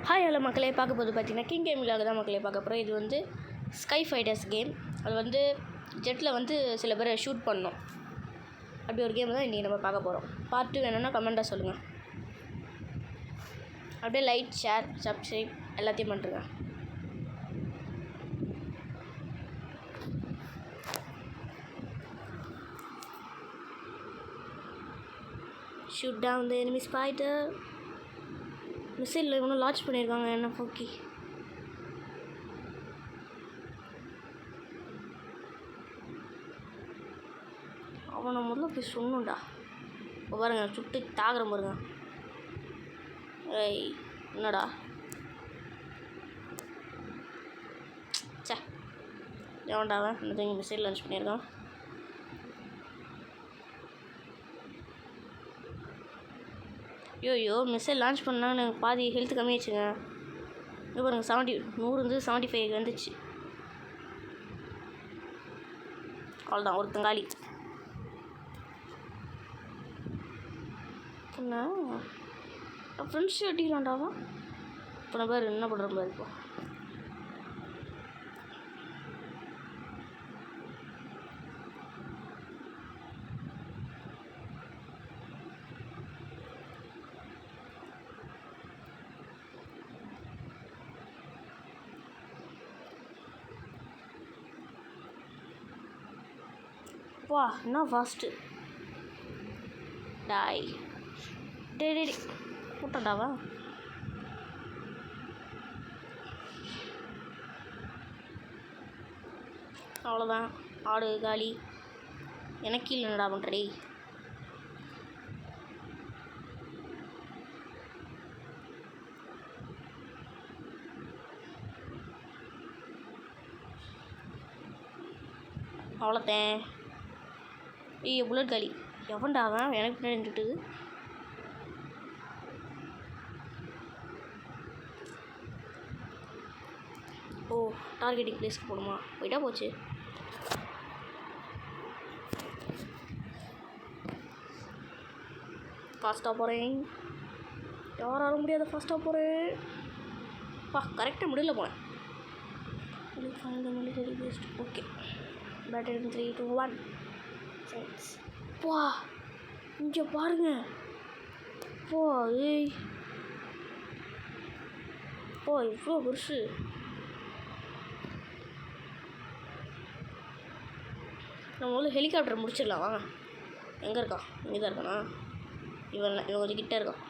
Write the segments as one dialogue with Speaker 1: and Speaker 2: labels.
Speaker 1: Hi hello மக்களே, பார்க்க போது பார்த்தீங்கன்னா கிங் கேம் விலாக தான் மக்களே பார்க்க போகிறோம். இது வந்து ஸ்கை ஃபைட்டர்ஸ் கேம். அது வந்து ஜெட்டில் வந்து சில பேரை ஷூட் பண்ணணும். அப்படி ஒரு கேம் தான் இன்றைக்கி நம்ம பார்க்க போகிறோம். பார்ட் 2 வேணும்னா கமெண்ட்டாக சொல்லுங்கள். அப்படியே லைக், ஷேர், சப்ஸ்கிரைப் எல்லாத்தையும் பண்ணுறேங்க. Shoot down the enemy spider. Missile இன்னும் லான்ச் பண்ணியிருக்காங்க. என்ன போக்கி அவனை முதல்ல போய் சொன்னுண்டா. இப்போ பாருங்க, சுட்டு தாக்குற பாருங்க. ஏய் என்னடா சே, எவன்டாவன் இந்த மிசைல் லான்ச் பண்ணியிருக்கான். ஐயோ, மிசைல் லான்ச் பண்ணால் எனக்கு பாதி ஹெல்த் கம்மியாச்சுங்க. இது பாருங்க, 100 இருந்து 75 வந்துச்சு. அவ்வளோதான், ஒரு தங்காளி. என்ன ஃப்ரெண்ட்ஸ் அடிக்கிறான்டாவா? இப்போ நான் பேர் என்ன பண்ணுற பாரு. இப்போ வா, என்ன ஃபாஸ்ட்டு டாய். டே கூட்டண்டாவா? அவ்வளோதான், ஆடு காலி. எனக்கு இல்லைடா பண்ணுறடி. அவ்வளோத்தேன். ஐயோ, புல்லட் காலி. எவன்டா அவன்? எனக்கு பின்னாடி நின்றுட்டுது. ஓ, டார்கெட்டிங் பிளேஸ்க்கு போகணுமா? போயிட்டா போச்சு. ஃபாஸ்ட்டாக போகிறேன். யாராலும் முடியாத ஃபாஸ்ட்டாக போகிறேன். கரெக்டாக முடியல போனேன். Okay, battery 3, 2, 1. இங்கே பாருங்க. ஏய் இவ்வளோ பெருசு. நம்ம வந்து ஹெலிகாப்டர் முடிச்சிடலாம் வாங்க. எங்கே இருக்கான்? இங்கே தான் இருக்கானா? இவன் கொஞ்சம் கிட்டே இருக்கான்.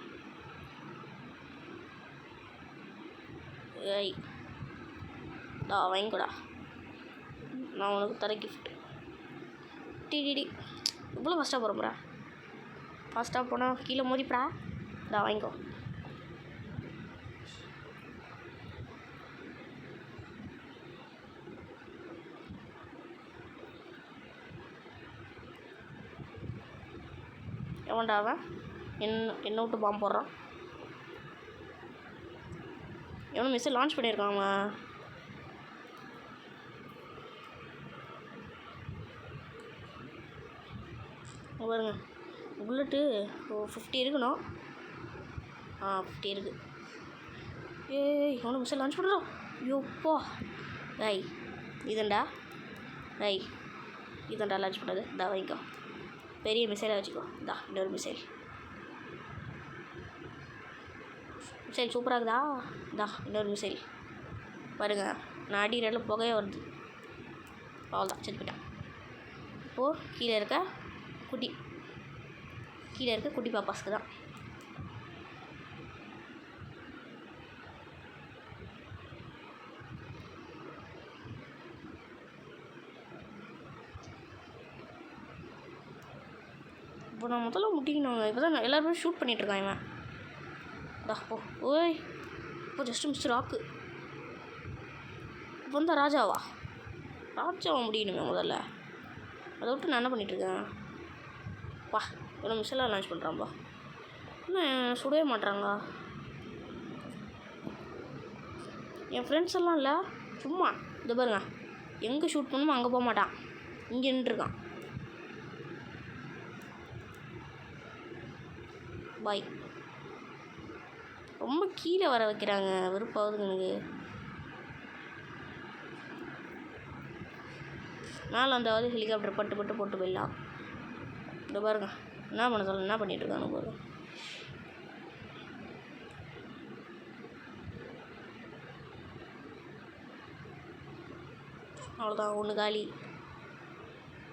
Speaker 1: ஏய் வாங்கிக்கூடா, நான் உனக்கு தர கிஃப்ட். டிடி இவ்வளோ ஃபாஸ்ட்டாக போகிறோம்டா. ஃபாஸ்ட்டாக போனால் கீழே மோதிப்படா. வாங்கிக்கோ. எவன்டா அவன்? என்ன விட்டு பாம்பு போடுறான். எவனும் மிஸ்ஸை லான்ச் பண்ணியிருக்கான் அவன். பாருங்க, புல்லட்டு 50 இருக்கணும். 50 இருக்குது. ஏய் எவனும் மிஸ்ஸை லான்ச் பண்ணுறோம். யோப்பா இதண்டா லான்ச் பண்ணது. வாங்கிக்கோ. பெரிய மிசைலாக வச்சுக்கோ. இன்னொரு மிசைல் சூப்பராக இருக்குதா? இன்னொரு மிசைல் பாருங்க. நான் அடிக்கிறதுல புகையே வருது. அவ்வளோதான், செத்து போயிட்டேன். இப்போது கீழே இருக்க குட்டி பாப்பாஸ்க்கு தான். இப்போ நான் முதல்ல முட்டிக்கணும். இப்போ தான் எல்லாருமே ஷூட் பண்ணிகிட்ருக்கான் இவன். ஓய் இப்போ ஜஸ்ட்டு மிஸ்டர் ராக்கு. இப்போ வந்தால் ராஜாவா முடியணுமே முதல்ல. அதை விட்டு நான் என்ன பண்ணிகிட்ருக்கேன்? இவ்வளோ மிஸ்ஸெல்லாம் லான்ச் பண்ணுறான்பா. இன்னும் சுடவே மாட்டுறாங்களா? என் ஃப்ரெண்ட்ஸ் எல்லாம் இல்லை, சும்மா இதை பாருங்க, எங்கே ஷூட் பண்ணுமோ அங்கே போக மாட்டான். இங்கே நின்றுருக்கான். பாய். ரொம்ப கீழே வர வைக்கிறாங்க, வெறுப்பாகுதுங்க எனக்கு. மேலே வந்தாவது ஹெலிகாப்டர் பட்டு போட்டு போயிடலாம். இந்த பாருங்க என்ன பண்ண சொல்ல, என்ன பண்ணிட்டு இருக்காங்க பாருங்க. அவ்வளோதான், ஒன்று காலி.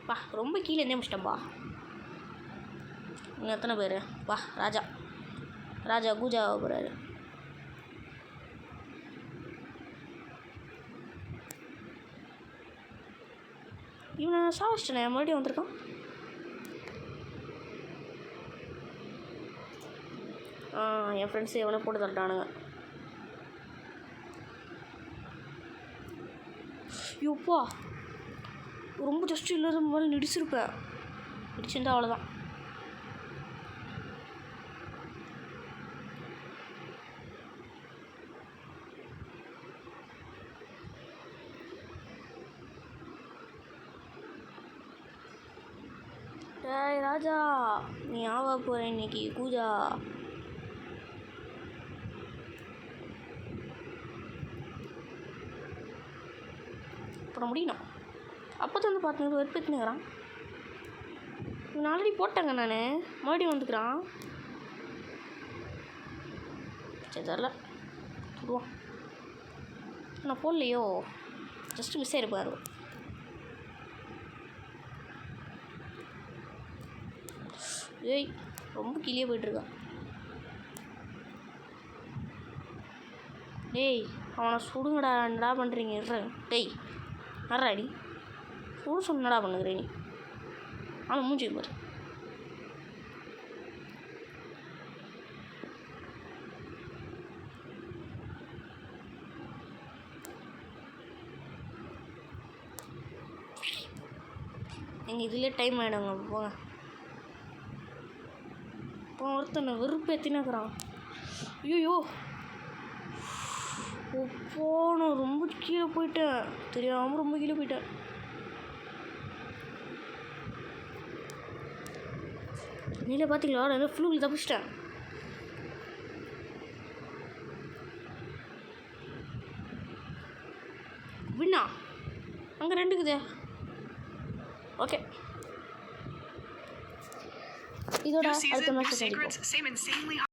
Speaker 1: பா ரொம்ப கீழே இருந்தே முடிச்சிட்டேன்ப்பா. இன்னும் எத்தனை பேர்? வா ராஜா கூஜா போகிறாரு. இவனை சாவச்சிட்டேன், மறுபடியும் வந்திருக்கான். என் ஃப்ரெண்ட்ஸு எவனை போட்டு தள்ளிட்டானுங்க. யோப்பா ரொம்ப ஜஸ்ட்டு இல்லாத மாதிரி நடிச்சிருப்பேன். நடிச்சிருந்தா அவ்வளோதான். டேய் ராஜா, நீ ஆவா போகிற இன்னைக்கு கூஜா. போட முடியணும். அப்போ தான் வந்து பார்த்துங்க வெறுப்பேற்றுனுங்கிறான். இவன் ஆல்ரெடி போட்டாங்க, நான் மறுபடியும் வந்துக்கிறான். சரி தரல சொல்லுவான். நான் போடலையோ, ஜஸ்ட்டு மிஸ் ஆகிருப்பாரு. ஏய் ரொம்ப கீழே போய்ட்டுருக்கான். டேய் அவனை சுடுங்கடா, என்னடா பண்ணுறீங்க? டேய் அடி சுடு சொன்னடா பண்ணுகிறேன் நீ. அவன் மூஞ்சி பாரு. எங்கள் இதில் டைம் ஆகிடுங்க, போங்க. இப்போ ஒருத்தனை வெறுப்பேற்றினாக்குறான். ஐயோ நான் ரொம்ப கீழே போயிட்டேன், தெரியாமல் ரொம்ப கீழே போயிட்டேன். நீங்களே பார்த்தீங்களா, நான் ஃப்ளூவில் தப்பிச்சிட்டேன். விண்ணா அங்கே ரெண்டுக்குதே. ஓகே, இதோட அடுத்த மேட்ச் சந்திப்போம்.